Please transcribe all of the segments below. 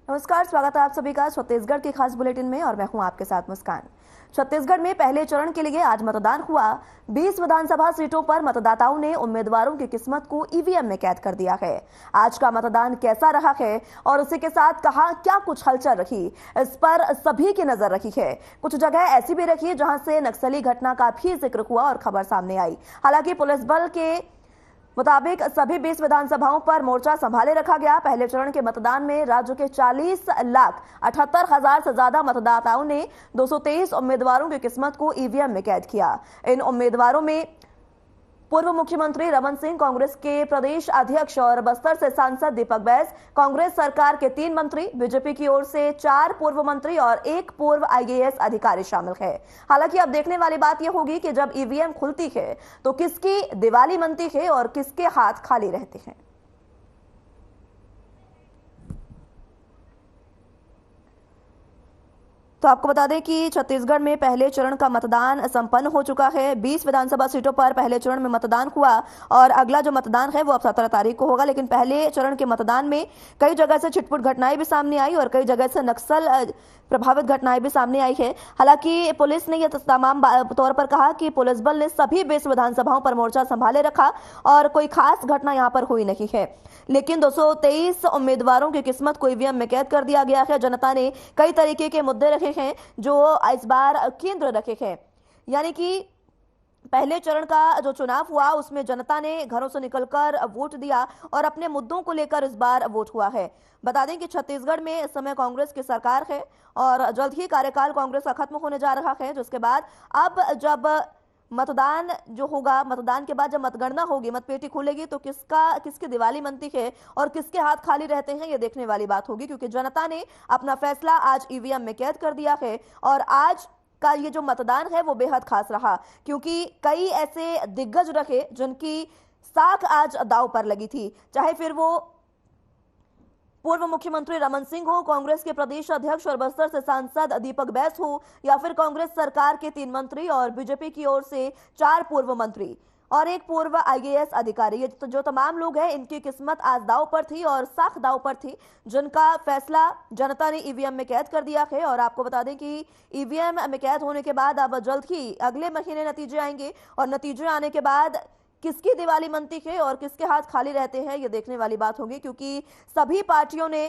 नमस्कार, स्वागत है आप सभी का छत्तीसगढ़ के खास बुलेटिन में और मैं हूं आपके साथ मुस्कान। छत्तीसगढ़ में पहले चरण के लिए आज मतदान हुआ। 20 विधानसभा सीटों पर मतदाताओं ने उम्मीदवारों की किस्मत को ईवीएम में कैद कर दिया है। आज का मतदान कैसा रहा है और उसी के साथ कहां क्या कुछ हलचल रही, इस पर सभी की नजर रखी है। कुछ जगह ऐसी भी रखी जहां से नक्सली घटना का भी जिक्र हुआ और खबर सामने आई। हालांकि पुलिस बल के मुताबिक सभी 20 विधानसभाओं पर मोर्चा संभाले रखा गया। पहले चरण के मतदान में राज्य के 40,78,000 से ज्यादा मतदाताओं ने 223 उम्मीदवारों की किस्मत को ईवीएम में कैद किया। इन उम्मीदवारों में पूर्व मुख्यमंत्री रमन सिंह, कांग्रेस के प्रदेश अध्यक्ष और बस्तर से सांसद दीपक बैस, कांग्रेस सरकार के 3 मंत्री, बीजेपी की ओर से 4 पूर्व मंत्री और 1 पूर्व आईएएस अधिकारी शामिल है। हालांकि अब देखने वाली बात यह होगी कि जब ईवीएम खुलती है तो किसकी दिवाली मनती है और किसके हाथ खाली रहते हैं। तो आपको बता दें कि छत्तीसगढ़ में पहले चरण का मतदान संपन्न हो चुका है। 20 विधानसभा सीटों पर पहले चरण में मतदान हुआ और अगला जो मतदान है वो अब 17 तारीख को होगा। लेकिन पहले चरण के मतदान में कई जगह से छिटपुट घटनाएं भी सामने आई और कई जगह से नक्सल प्रभावित घटनाएं भी सामने आई है। हालांकि पुलिस ने यह तमाम तौर पर कहा कि पुलिस बल ने सभी 20 विधानसभाओं पर मोर्चा संभाले रखा और कोई खास घटना यहां पर हुई नहीं है। लेकिन 223 उम्मीदवारों की किस्मत को ईवीएम में कैद कर दिया गया है। जनता ने कई तरीके के मुद्दे रखे हैं जो इस बार केंद्र रखे हैं। यानी कि पहले चरण का जो चुनाव हुआ उसमें जनता ने घरों से निकलकर वोट दिया और अपने मुद्दों को लेकर इस बार वोट हुआ है। बता दें कि छत्तीसगढ़ में इस समय कांग्रेस की सरकार है और जल्द ही कार्यकाल कांग्रेस का खत्म होने जा रहा है, जिसके बाद अब जब मतदान जो होगा, मतदान के बाद जब मतगणना होगी, मतपेटी खुलेगी तो किसकी दिवाली मनती है और किसके हाथ खाली रहते हैं ये देखने वाली बात होगी, क्योंकि जनता ने अपना फैसला आज ईवीएम में कैद कर दिया है। और आज का ये जो मतदान है वो बेहद खास रहा, क्योंकि कई ऐसे दिग्गज रहे जिनकी साख आज दांव पर लगी थी। चाहे फिर वो पूर्व मुख्यमंत्री रमन सिंह हो, कांग्रेस के प्रदेश अध्यक्ष और बस्तर से सांसद दीपक बैस हो, या फिर कांग्रेस सरकार के 3 मंत्री और बीजेपी की ओर से 4 पूर्व मंत्री और 1 पूर्व आईएएस अधिकारी। ये जो तमाम लोग हैं इनकी किस्मत आज दांव पर थी और साख दांव पर थी, जिनका फैसला जनता ने ईवीएम में कैद कर दिया है। और आपको बता दें कि ईवीएम में कैद होने के बाद अब जल्द ही अगले महीने नतीजे आएंगे और नतीजे आने के बाद किसकी दिवाली मनती है और किसके हाथ खाली रहते हैं ये देखने वाली बात होगी, क्योंकि सभी पार्टियों ने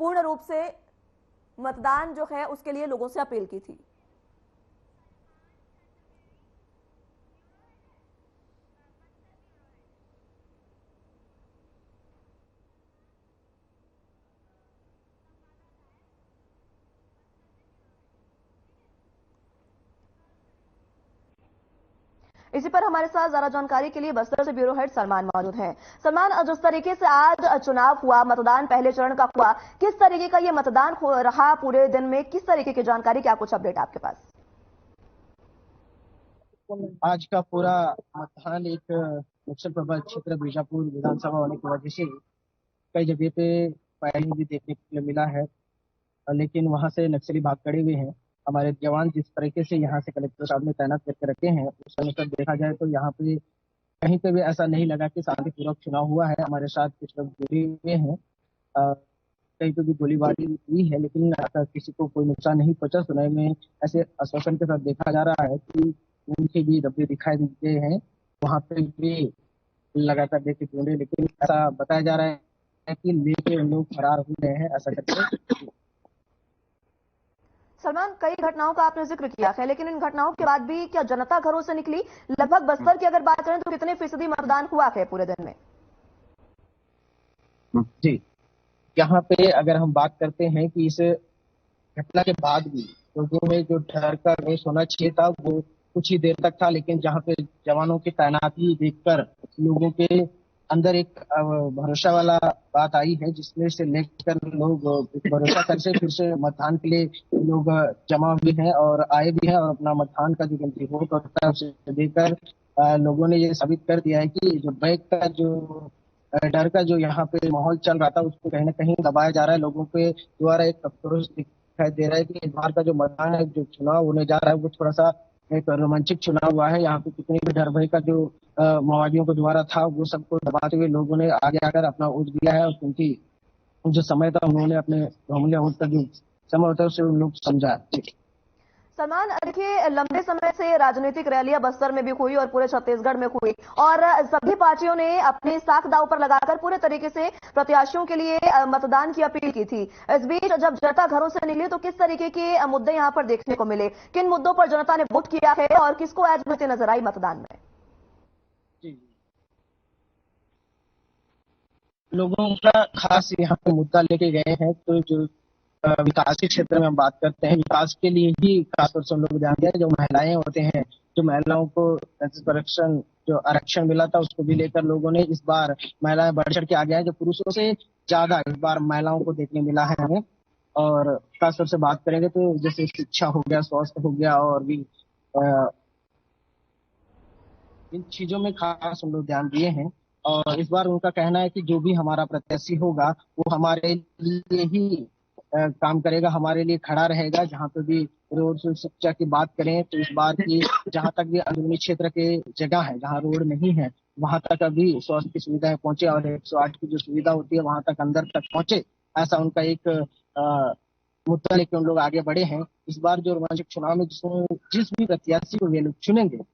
पूर्ण रूप से मतदान जो है उसके लिए लोगों से अपील की थी। इसी पर हमारे साथ ज्यादा जानकारी के लिए बस्तर से ब्यूरो हेड सलमान मौजूद हैं। सलमान, जिस तरीके से आज चुनाव हुआ, मतदान पहले चरण का हुआ, किस तरीके का ये मतदान रहा पूरे दिन में, किस तरीके की जानकारी, क्या कुछ अपडेट आपके पास? आज का पूरा मतदान एक नक्सल प्रभावित क्षेत्र बीजापुर विधानसभा होने की वजह से कई जगह पे फायरिंग भी देखने को मिला है, लेकिन वहां से नक्सली भाग खड़े हुए हैं। हमारे जवान जिस तरीके से यहाँ से कलेक्टर साहब ने तैनात करके रखे हैं उस अनुसार देखा जाए तो यहाँ पे कहीं पे भी ऐसा नहीं लगा कि शांतिपूर्वक चुनाव हुआ है। हमारे साथ कुछ लोग जुड़े हुए हैं, कहीं पे भी गोलीबारी हुई है लेकिन किसी को कोई नुकसान नहीं पहुंचा। सुनाई में ऐसे आश्वासन के साथ देखा जा रहा है कि उनके भी डब्बे दिखाई देते हैं, वहां पे भी लगातार देखे ढूंढे, लेकिन ऐसा बताया जा रहा है कि लेके उन लोग फरार हो गए हैं ऐसा करके। सलमान, कई घटनाओं का आपने जिक्र किया है, लेकिन इन घटनाओं के बाद भी क्या जनता घरों से निकली? लगभग बस्तर की अगर बात करें तो कितने फीसदी मतदान हुआ है पूरे दिन में? जी, यहाँ पे अगर हम बात करते हैं कि इस घटना के बाद भी लोगों में जो डर का रेश होना चाहिए था वो कुछ ही देर तक था, लेकिन जहाँ पे जवानों की तैनाती देखकर लोगों के अंदर एक भरोसा वाला बात आई है, जिसमें से लेकर लोग भरोसा करके फिर से मतदान के लिए लोग जमा हुए हैं और आए भी हैं और अपना मतदान का जो गिनती वोट होता है उसे देकर लोगों ने ये साबित कर दिया है कि जो बैग का जो डर का जो यहाँ पे माहौल चल रहा था उसको कहीं ना कहीं दबाया जा रहा है। लोगों के द्वारा एक अफसोस दिखाई दे रहा है कि इस बार का जो मतदान है, जो चुनाव होने जा रहा है वो थोड़ा सा एक रोमांचक चुनाव हुआ है। यहाँ पे कितनी भी डर भय का जो माओवादियों के द्वारा था वो सबको दबाते हुए लोगों ने आगे आकर अपना वोट दिया है और क्योंकि जो समय था उन्होंने अपने बहुमूल्य वोट का जो समय होता है उसे उन लोग समझा। सलमान, देखिए लंबे समय से राजनीतिक रैलियां बस्तर में भी हुई और पूरे छत्तीसगढ़ में हुई और सभी पार्टियों ने अपनी साख दांव पर लगाकर पूरे तरीके से प्रत्याशियों के लिए मतदान की अपील की थी। इस बीच जब जनता घरों से निकली तो किस तरीके के मुद्दे यहां पर देखने को मिले, किन मुद्दों पर जनता ने वोट किया है और किसको अहमियत नजर आई मतदान में? जी, लोगों का खास यहाँ पे मुद्दा लेके गए हैं, तो जो विकास के क्षेत्र में हम बात करते हैं, विकास के लिए ही खासतौर से हम लोग ध्यान दिया। जो महिलाएं होते हैं, जो महिलाओं को आरक्षण जो आरक्षण मिला था उसको भी लेकर लोगों ने इस बार महिलाएं बढ़ चढ़ के आगे आए, जो पुरुषों से ज्यादा इस बार महिलाओं को देखने मिला है हमें। और खासतौर से बात करेंगे तो जैसे शिक्षा हो गया, स्वास्थ्य हो गया, और भी अ, इन चीजों में खास हम लोग ध्यान दिए हैं। और इस बार उनका कहना है कि जो भी हमारा प्रत्याशी होगा वो हमारे लिए ही काम करेगा, हमारे लिए खड़ा रहेगा। जहाँ पे भी रोड शिक्षा की बात करें तो इस बार की जहाँ तक भी अंदरूनी क्षेत्र के जगह है जहाँ रोड नहीं है वहां तक अभी स्वास्थ्य की सुविधाएं पहुंचे और 108 की जो सुविधा होती है वहां तक अंदर तक पहुंचे। ऐसा उनका एक मुद्दा लेकर उन लोग आगे बढ़े हैं। इस बार जो रोमांचक चुनाव में जिस भी प्रत्याशी को ये लोग चुनेंगे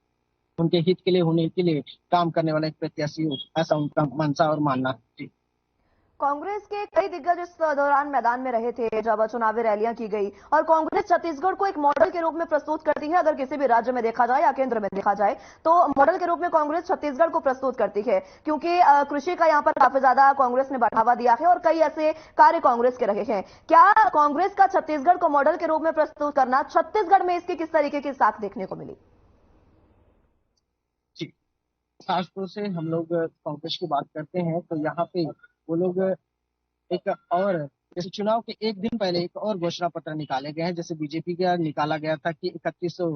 उनके हित के लिए होने के लिए काम करने वाला एक प्रत्याशी हो, ऐसा उनका मंशा और मानना है। जी। कांग्रेस के कई दिग्गज इस दौरान मैदान में रहे थे जब चुनावी रैलियां की गई और कांग्रेस छत्तीसगढ़ को एक मॉडल के रूप में प्रस्तुत करती है। अगर किसी भी राज्य में देखा जाए या केंद्र में देखा जाए तो मॉडल के रूप में कांग्रेस छत्तीसगढ़ को प्रस्तुत करती है, क्योंकि कृषि का यहाँ पर काफी ज्यादा कांग्रेस ने बढ़ावा दिया है और कई ऐसे कार्य कांग्रेस के रहे हैं। क्या कांग्रेस का छत्तीसगढ़ को मॉडल के रूप में प्रस्तुत करना छत्तीसगढ़ में इसकी किस तरीके की साख देखने को मिली? जी, खासतौर से हम लोग कांग्रेस की बात करते हैं तो यहाँ पे वो लोग एक और जैसे चुनाव के एक दिन पहले एक और घोषणा पत्र निकाले गए हैं। जैसे बीजेपी का निकाला गया था कि 3100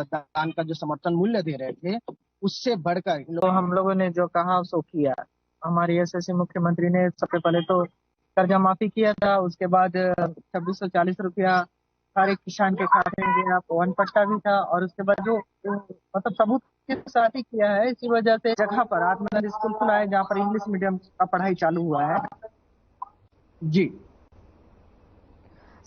धान का जो समर्थन मूल्य दे रहे थे उससे बढ़कर तो हम लोगों ने जो कहा सो किया। हमारे यशस्वी मुख्यमंत्री ने सबसे पहले तो कर्जा माफी किया था, उसके बाद 2640 रुपया हर एक किसान के खाते में गया, वन पट्टा भी था, और उसके बाद जो मतलब सबूत के साथ ही किया है। इसी वजह से जगह पर आत्मनिर्भर स्कूल खुला है जहाँ पर इंग्लिश मीडियम का पढ़ाई चालू हुआ है। जी।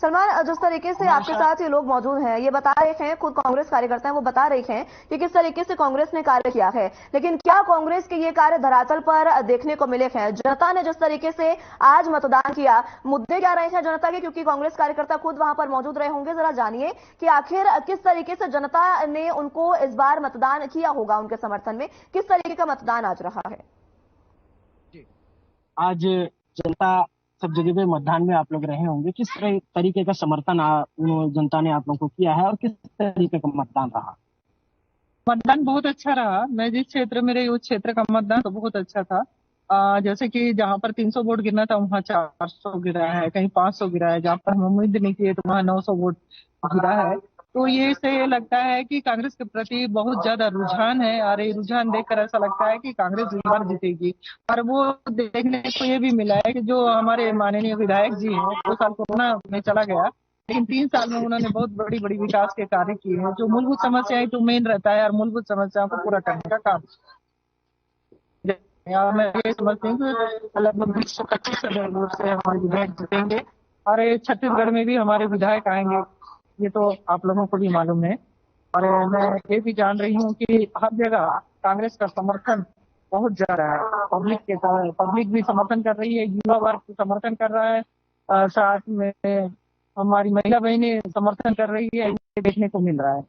सलमान, जिस तरीके से आपके साथ ये लोग मौजूद हैं, ये बता रहे हैं, खुद कांग्रेस कार्यकर्ता हैं, वो बता रहे हैं कि किस तरीके से कांग्रेस ने कार्य किया है, लेकिन क्या कांग्रेस के ये कार्य धरातल पर देखने को मिले हैं? जनता ने जिस तरीके से आज मतदान किया, मुद्दे क्या रहे हैं जनता के, क्योंकि कांग्रेस कार्यकर्ता खुद वहां पर मौजूद रहे होंगे, जरा जानिए कि आखिर किस तरीके से जनता ने उनको इस बार मतदान किया होगा, उनके समर्थन में किस तरीके का मतदान आज रहा है? आज जनता सब जगह पे मतदान में आप लोग रहे होंगे, किस तरीके का समर्थन जनता ने आप लोगों को किया है और किस तरीके का मतदान रहा? मतदान बहुत अच्छा रहा। मैं जिस क्षेत्र में रही उस क्षेत्र का मतदान तो बहुत अच्छा था। जैसे कि जहाँ पर 300 वोट गिरना था वहाँ 400 गिरा है, कहीं 500 गिरा है, जहाँ पर हम उम्मीद नहीं किए तो वहाँ 900 वोट गिरा है। तो ये से लगता है कि कांग्रेस के प्रति बहुत ज्यादा रुझान है और ये रुझान देखकर ऐसा लगता है कि कांग्रेस इस बार जीतेगी। और वो देखने को ये भी मिला है कि जो हमारे माननीय विधायक जी हैं, 2 साल कोरोना में चला गया, लेकिन 3 साल में उन्होंने बहुत बड़ी बड़ी विकास के कार्य किए हैं। जो मूलभूत समस्याएं तो मेन रहता है और मूलभूत समस्याओं को पूरा करने का काम। मैं ये समझती हूँ कि लगभग 20-25 वोट से हमारे विधायक जीतेंगे और छत्तीसगढ़ में भी हमारे विधायक आएंगे, ये तो आप लोगों को भी मालूम है। और मैं ये भी जान रही हूँ कि हर जगह कांग्रेस का समर्थन बहुत ज्यादा है। पब्लिक भी समर्थन कर रही है, युवा वर्ग समर्थन कर रहा है, साथ में हमारी महिला बहनें समर्थन कर रही है, ये देखने को मिल रहा है।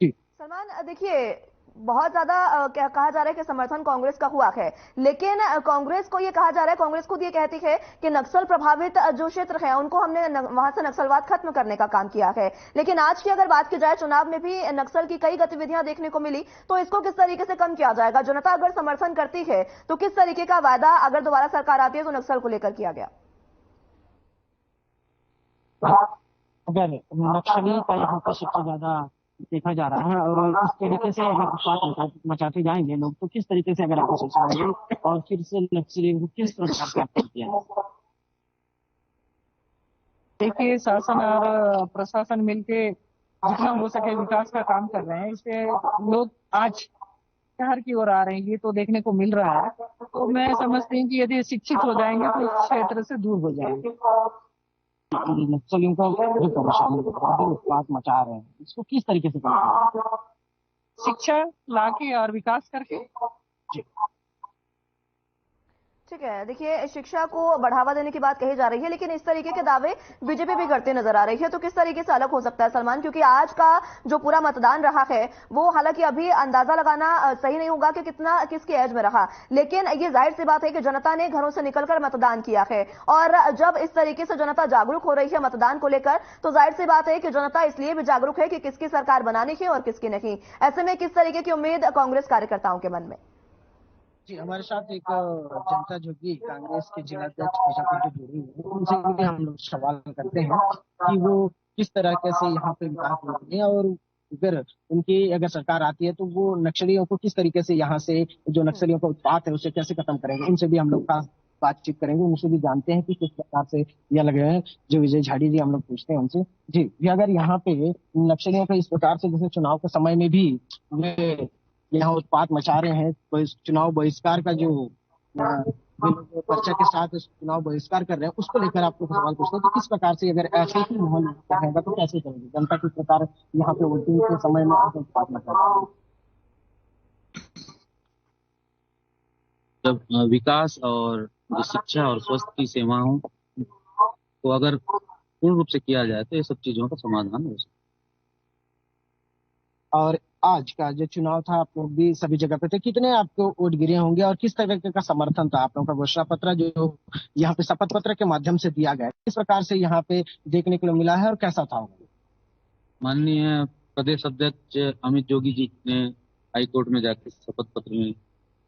सलमान, देखिए बहुत ज्यादा कहा जा रहा है कि समर्थन कांग्रेस का हुआ है, लेकिन कांग्रेस को ये कहा जा रहा है, कांग्रेस खुद ये कहती है कि नक्सल प्रभावित जो क्षेत्र है उनको हमने वहां से नक्सलवाद खत्म करने का काम किया है। लेकिन आज की अगर बात की जाए, चुनाव में भी नक्सल की कई गतिविधियां देखने को मिली, तो इसको किस तरीके से कम किया जाएगा? जनता अगर समर्थन करती है तो किस तरीके का वायदा अगर दोबारा सरकार आती है तो नक्सल को लेकर किया गया? अगर नक्सली का यहाँ पर सबसे ज्यादा देखा जा रहा है और इस तरीके से अगर उत्पात मचाते जाएंगे लोग तो किस तरीके से अगर आपको सोचेंगे और फिर से नक्सली किस प्रकार से आपको किया? देखिए, शासन और प्रशासन मिलके जितना हो सके विकास का काम कर रहे हैं। इससे लोग आज शहर की ओर आ रहे हैं, ये तो देखने को मिल रहा है। तो मैं समझती हूँ कि यदि शिक्षित हो जाएंगे तो इस क्षेत्र से दूर हो जाएंगे। नक्सलियों का जो परेशानी जो उत्पात मचा रहे हैं, इसको किस तरीके से करेंगे? शिक्षा लाके और विकास करके। ठीक है, देखिए शिक्षा को बढ़ावा देने की बात कही जा रही है, लेकिन इस तरीके के दावे बीजेपी भी करते नजर आ रही है, तो किस तरीके से अलग हो सकता है सलमान? क्योंकि आज का जो पूरा मतदान रहा है वो हालांकि अभी अंदाजा लगाना सही नहीं होगा कि कितना किसकी एज में रहा, लेकिन ये जाहिर सी बात है कि जनता ने घरों से निकलकर मतदान किया है, और जब इस तरीके से जनता जागरूक हो रही है मतदान को लेकर, तो जाहिर सी बात है कि जनता इसलिए भी जागरूक है कि किसकी सरकार बनानी है और किसकी नहीं। ऐसे में किस तरीके की उम्मीद कांग्रेस कार्यकर्ताओं के मन में? जी, हमारे साथ एक जनता जो कि कांग्रेस के जिलाध्यक्ष बीजापुर के जुड़ी हुई है, उनसे भी हम लोग सवाल करते हैं कि वो किस तरह से यहाँ पे विकास करते हैं, और अगर उनकी अगर सरकार आती है तो वो नक्सलियों को किस तरीके से यहाँ से जो नक्सलियों का उत्पात है उसे कैसे खत्म करेंगे। उनसे भी हम लोग खास बातचीत करेंगे, उनसे भी जानते हैं कि किस प्रकार से यह लगे हैं। जो विजय झाड़ी जी, हम लोग पूछते हैं उनसे, जी जी, अगर यहाँ पे नक्सलियों का इस प्रकार से जैसे चुनाव के समय में भी वे यहाँ उत्पात मचा रहे हैं, तो चुनाव बहिष्कार का जो पर्चा के साथ चुनाव बहिष्कार कर रहे हैं, उसको लेकर आपको सवाल पूछते हैं कि किस प्रकार से अगर ऐसे ही माहौल रहेगा तो कैसे करेंगे जनता, किस प्रकार यहाँ पे वोटिंग के समय में ऐसे उत्पात मचा रहे हैं। जब विकास और जो शिक्षा और स्वास्थ्य की सेवाओं को अगर पूर्ण रूप से किया जाए तो ये सब चीजों का समाधान हो सकता है। और आज का जो चुनाव था, आप लोग भी सभी जगह पे थे, कितने आपको वोट गिरे होंगे और किस तरह का समर्थन था आप लोगों का? घोषणा पत्र जो यहाँ पे शपथ पत्र के माध्यम से दिया गया है, किस प्रकार से यहाँ पे देखने को मिला है और कैसा था? माननीय प्रदेश अध्यक्ष अमित जोगी जी ने हाईकोर्ट में जाकर शपथ पत्र में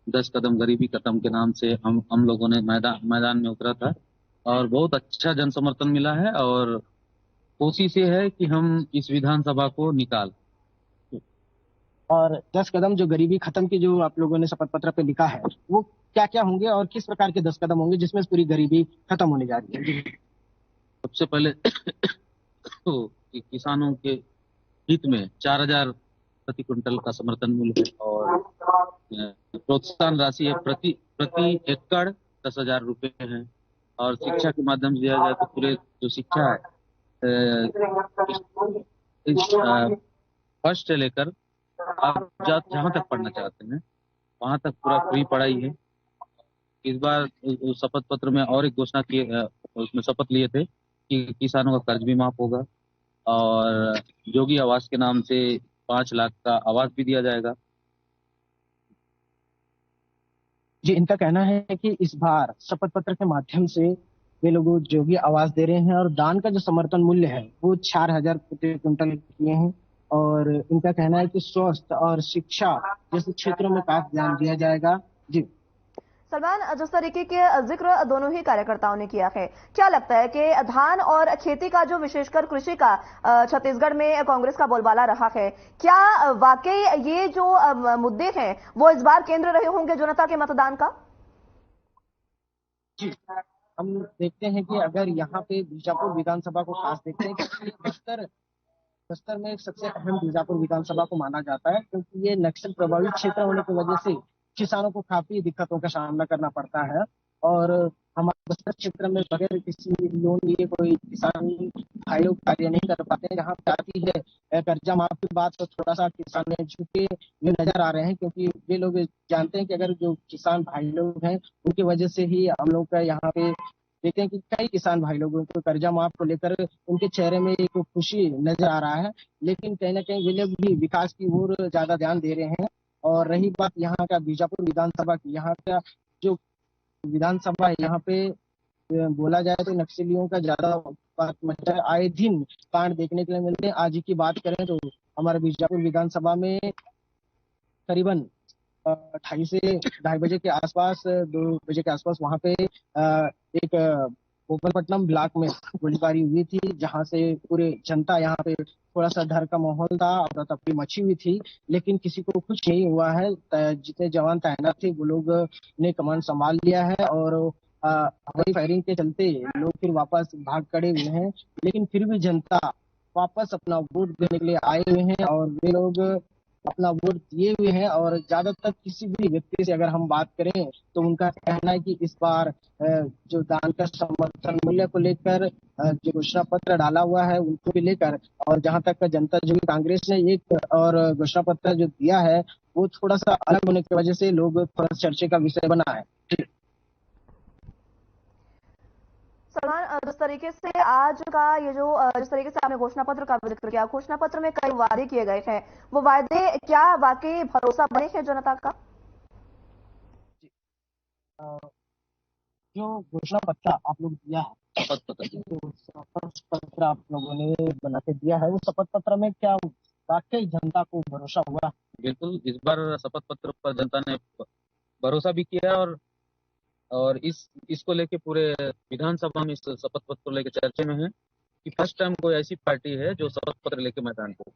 10 कदम गरीबी खत्म के नाम से हम लोगों ने मैदान में उतरा था, और बहुत अच्छा जन समर्थन मिला है, और कोशिश ये है कि हम इस विधानसभा को निकाल। और 10 कदम जो गरीबी खत्म की जो आप लोगों ने शपथ पत्र पे लिखा है, वो क्या क्या होंगे और किस प्रकार के 10 कदम होंगे जिसमें पूरी गरीबी खत्म होने जा रही है? सबसे पहले तो किसानों के हित में 4,000 प्रति क्विंटल का समर्थन मूल्य है, और प्रोत्साहन राशि है प्रति एकड़ 10,000 रुपए है। और शिक्षा के माध्यम से दिया जाए तो पूरे जो शिक्षा है फर्स्ट से लेकर आप जहाँ तक पढ़ना चाहते हैं वहां तक पूरा फ्री पढ़ाई है। इस बार शपथ पत्र में और एक घोषणा किए, उसमें शपथ लिए थे कि किसानों का कर्ज भी माफ होगा, और जोगी आवास के नाम से 5 लाख का आवास भी दिया जाएगा। जी, इनका कहना है कि इस बार शपथ पत्र के माध्यम से वे लोग जोगी आवास दे रहे हैं, और दान का जो समर्थन मूल्य है वो 4,000 प्रति क्विंटल किए हैं, और इनका कहना है कि स्वास्थ्य और शिक्षा जैसे क्षेत्रों में खास ध्यान दिया जाएगा। जी सलमान, जिस तरीके के जिक्र दोनों ही कार्यकर्ताओं ने किया है, क्या लगता है कि धान और खेती का जो विशेषकर कृषि का छत्तीसगढ़ में कांग्रेस का बोलबाला रहा है, क्या वाकई ये जो मुद्दे हैं वो इस बार केंद्र रहे होंगे जनता के मतदान का? जी, हम देखते हैं कि अगर यहाँ पे बीजापुर विधानसभा को खास देखते हैं कि बस्तर में सबसे अहम बीजापुर विधानसभा को माना जाता है, क्योंकि ये नक्सल प्रभावित क्षेत्र होने की वजह से किसानों को काफी दिक्कतों का सामना करना पड़ता है। और हमारे बस्तर क्षेत्र में बगैर किसी लोन लिए कोई किसान भाई लोग कार्य नहीं कर पाते हैं। जहाँ पे आती है कर्जा माफ की बात, तो थोड़ा सा किसान झुके हुए नजर आ रहे हैं, क्योंकि वे लोग जानते हैं कि अगर जो किसान भाई लोग हैं उनकी वजह से ही हम लोग का यहाँ पे देखते हैं कि कई किसान भाई लोगों को कर्जा माफ को लेकर उनके चेहरे में एक खुशी नजर आ रहा है। लेकिन कहीं ना कहीं वे लोग भी विकास की ओर ज्यादा ध्यान दे रहे हैं। और रही बात यहाँ का बीजापुर विधानसभा की, यहाँ का जो विधानसभा है, यहाँ पे बोला जाए तो नक्सलियों का ज्यादा बात मचा है। आए दिन कांड देखने के लिए मिलते हैं। आज ही की बात करें तो हमारे बीजापुर विधानसभा में करीबन 2:30 से 2:30 बजे के आसपास, 2 बजे के आसपास वहां पे एक गोपालपट्टनम ब्लॉक में गोलीबारी हुई थी, जहां से पूरे जनता यहाँ पे थोड़ा सा डर का माहौल था, अफरा-तफरी मची हुई थी, लेकिन किसी को कुछ नहीं हुआ है। जितने जवान तैनात थे वो लोग ने कमान संभाल लिया है, और हवाई फायरिंग के चलते लोग फिर वापस भाग खड़े हुए हैं। लेकिन फिर भी जनता वापस अपना वोट देने के लिए आए हुए हैं, और वे लोग अपना वोट दिए हुए हैं। और ज्यादातर किसी भी व्यक्ति से अगर हम बात करें तो उनका कहना है कि इस बार जो धान का समर्थन मूल्य को लेकर जो घोषणा पत्र डाला हुआ है उनको भी लेकर, और जहां तक का जनता जो कांग्रेस ने एक और घोषणा पत्र जो दिया है वो थोड़ा सा अलग होने की वजह से लोग थोड़ा चर्चे का विषय बना है। सलमान, जिस तरीके से आज का ये जो जिस तरीके से आपने घोषणा पत्र का जिक्र किया, घोषणा पत्र में कई वादे किए गए हैं, वो वादे क्या वाकई भरोसा बने हैं जनता का? अ, जो घोषणा पत्र आप लोग दिया है, शपथ पत्र। जो शपथ पत्र आप लोगों ने बना के दिया है, वो शपथ पत्र में क्या वाकई जनता को भरोसा हुआ? बिल्कुल, इस बार शपथ पत्र पर जनता ने भरोसा भी किया, और इसको लेके पूरे विधानसभा में इस शपथ पत्र को लेकर चर्चे में है कि फर्स्ट टाइम कोई ऐसी पार्टी है जो शपथ पत्र लेके मैदान पे।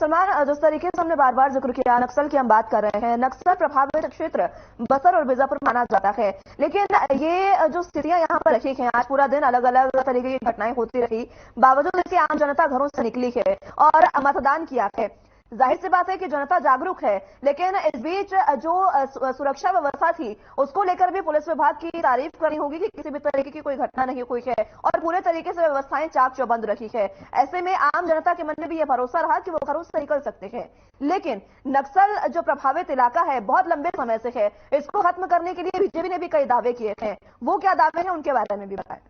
सलमान, जिस तरीके से हमने बार बार जिक्र किया, नक्सल की हम बात कर रहे हैं, नक्सल प्रभावित क्षेत्र बसर और बीजापुर माना जाता है, लेकिन ये जो स्थितियां यहाँ पर रखी हैं, आज पूरा दिन अलग अलग तरीके की घटनाएं होती रही, बावजूद इसके आम जनता घरों से निकली है और मतदान किया है। जाहिर सी बात है कि जनता जागरूक है, लेकिन इस बीच जो सुरक्षा व्यवस्था थी उसको लेकर भी पुलिस विभाग की तारीफ करनी होगी कि किसी भी तरीके की कोई घटना नहीं हुई है और पूरे तरीके से व्यवस्थाएं चाक चौबंद रखी है। ऐसे में आम जनता के मन में भी यह भरोसा रहा कि वो घरों से निकल सकते हैं। लेकिन नक्सल जो प्रभावित इलाका है बहुत लंबे समय से है, इसको खत्म करने के लिए बीजेपी ने भी कई दावे किए हैं। वो क्या दावे हैं, उनके बारे में भी बताएं।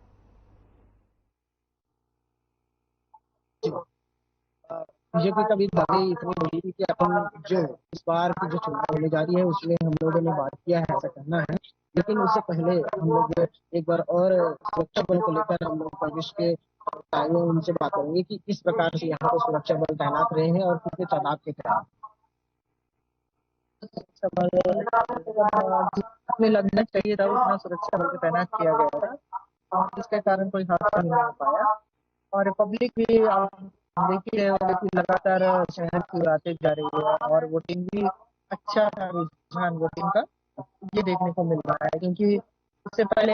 बीजेपी का भी दावे इतनी बड़ी थी कि अपन जो इस बार की जो चुनाव होने जा रही है उसमें हम लोगों ने बात किया है, ऐसा करना है। लेकिन उससे पहले हम लोग एक बार और सुरक्षा बल को लेकर हम लोग प्रदेश के आए उनसे बात करेंगे कि किस प्रकार से यहाँ पर सुरक्षा बल तैनात रहे हैं और कितने तादाद के तहत सुरक्षा बल जितने लगना चाहिए था उतना सुरक्षा बल को तैनात किया गया था, और जिसके कारण कोई हादसा नहीं हो पाया। और पब्लिक भी आप देख ही रहे होंगे कि लगातार शहर की ओर आते जा रही है, और वोटिंग भी अच्छा था, रुझान वोटिंग का ये देखने को मिल रहा है। क्योंकि इससे पहले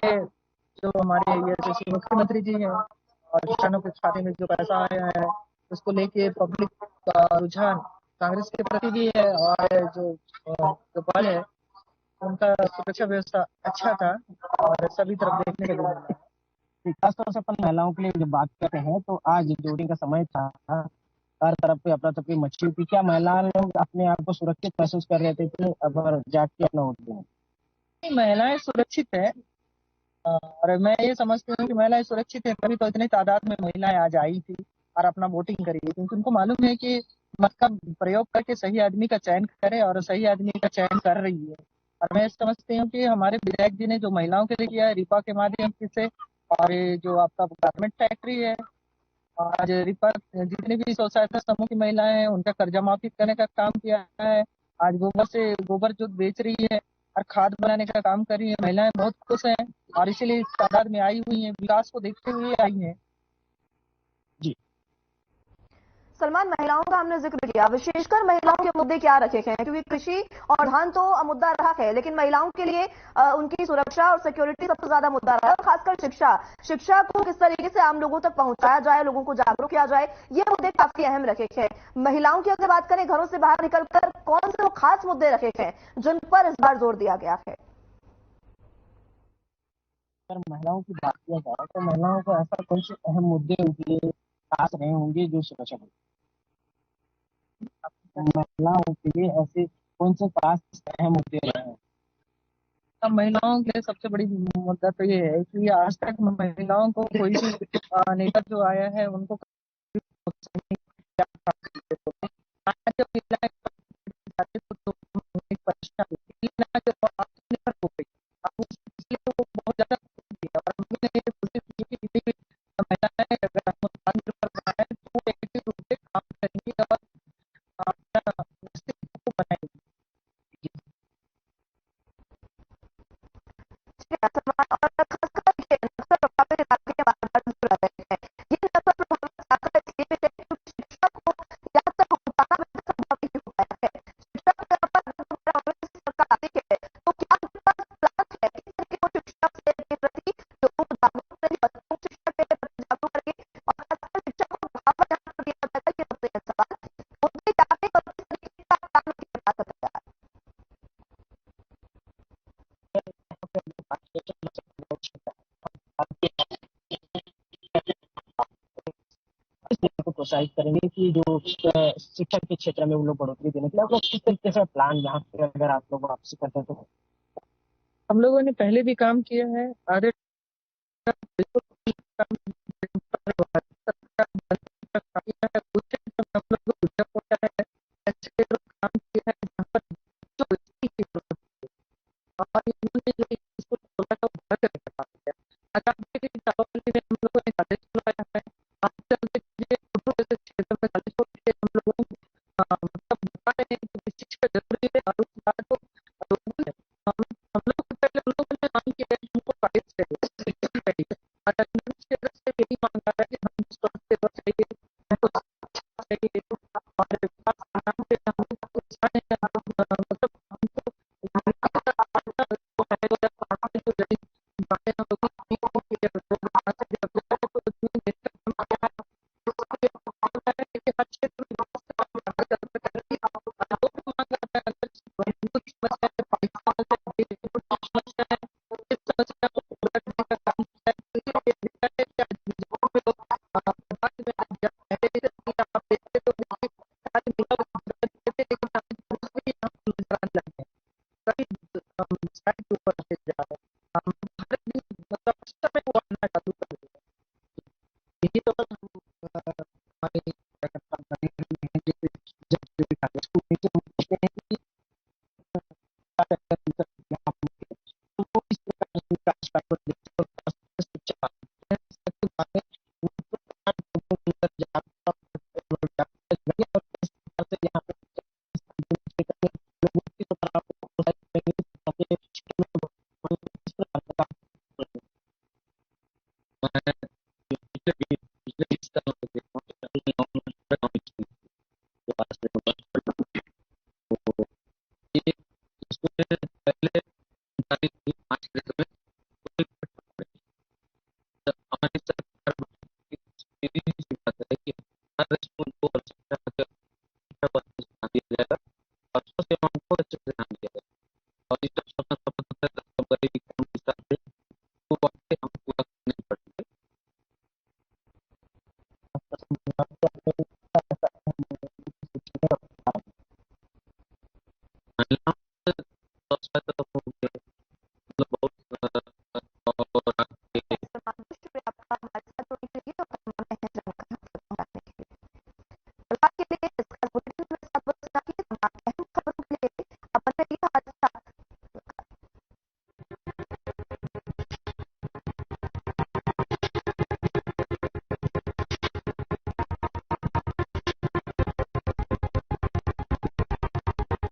जो हमारे यशस्वी मुख्यमंत्री जी हैं और किसानों के खाते में जो पैसा आया है उसको लेके पब्लिक का रुझान कांग्रेस के प्रति भी है, और जो बल है उनका सुरक्षा व्यवस्था अच्छा था और सभी तरफ देखने को मिल रहा है। खासतौर से अपन महिलाओं के लिए जब बात करते हैं तो आज वोटिंग का समय था, हर तरफ पे अफरा तफरी मची हुई थी। क्या महिला लोग अपने आप को सुरक्षित महसूस कर रहे थे अगर जाके अपना वोट दें? महिलाएं सुरक्षित है, और मैं ये समझती हूँ कि महिलाएं सुरक्षित है, तभी तो इतनी तादाद में महिलाएं आज आई थी और अपना वोटिंग करी है, क्योंकि उनको मालूम है कि मत का प्रयोग करके सही आदमी का चयन करे, और सही आदमी का चयन कर रही है। और मैं समझती हूँ कि हमारे विधायक जी ने जो महिलाओं के लिए किया है रिपा के माध्यम से, और ये जो आपका गारमेंट फैक्ट्री है, आज रिपा जितनी भी स्व सहायता समूह की महिलाएं हैं उनका कर्जा माफी करने का काम किया है। आज गोबर जो बेच रही है और खाद बनाने का काम कर रही है, महिलाएं बहुत खुश हैं और इसीलिए इस तादाद में आई हुई हैं, विकास को देखते हुए आई हैं। जी सलमान, महिलाओं का हमने जिक्र किया, विशेषकर महिलाओं के मुद्दे क्या रखे गए हैं, क्योंकि कृषि और धान तो मुद्दा रहा है, लेकिन महिलाओं के लिए उनकी सुरक्षा और सिक्योरिटी सबसे ज्यादा मुद्दा रहा है, और खासकर शिक्षा को किस तरीके से आम लोगों तक पहुंचाया जाए, लोगों को जागरूक किया जाए, ये मुद्दे काफी अहम रखे हैं। महिलाओं की अगर बात करें, घरों से बाहर निकलकर कौन से वो खास मुद्दे रखे हैं जिन पर इस बार जोर दिया गया है? अगर महिलाओं की बात किया जाए तो महिलाओं को ऐसा कौन से अहम मुद्दे उनके खास रहे होंगे जो सुरक्षा महिलाओं के लिए ऐसे कौन से खास अहम मुद्दे रहे हैं? अब महिलाओं के लिए सबसे बड़ी मुद्दा तो ये है कि आज तक महिलाओं को कोई भी नेता जो आया है उनको आज जब महिलाएं तो परेशान आत्मनिर्भर हो गई, अब इसलिए वो बहुत ज्यादा किया, और हमने ये कोशिश की कि जितनी भी महिलाएं अगर आत्मनिर्भर बनाए तो वो एक रूप से काम करेंगी और अपना अस्तित्व को बनाएंगी। और खासकर देखिए, नक्सल प्रभावित इलाके के बार बार जिक्र कर रहे हैं, ये नक्सल प्रभावित इलाका इसलिए भी है क्योंकि शिक्षा को या प्रोत्साहित करेंगे कि जो शिक्षा के क्षेत्र में वो लोग बढ़ोतरी देने के लिए आप लोग किस तरीके से प्लान यहाँ पे अगर आप लोग वापसी करते हैं तो? हम लोगों ने पहले भी काम किया है, आगे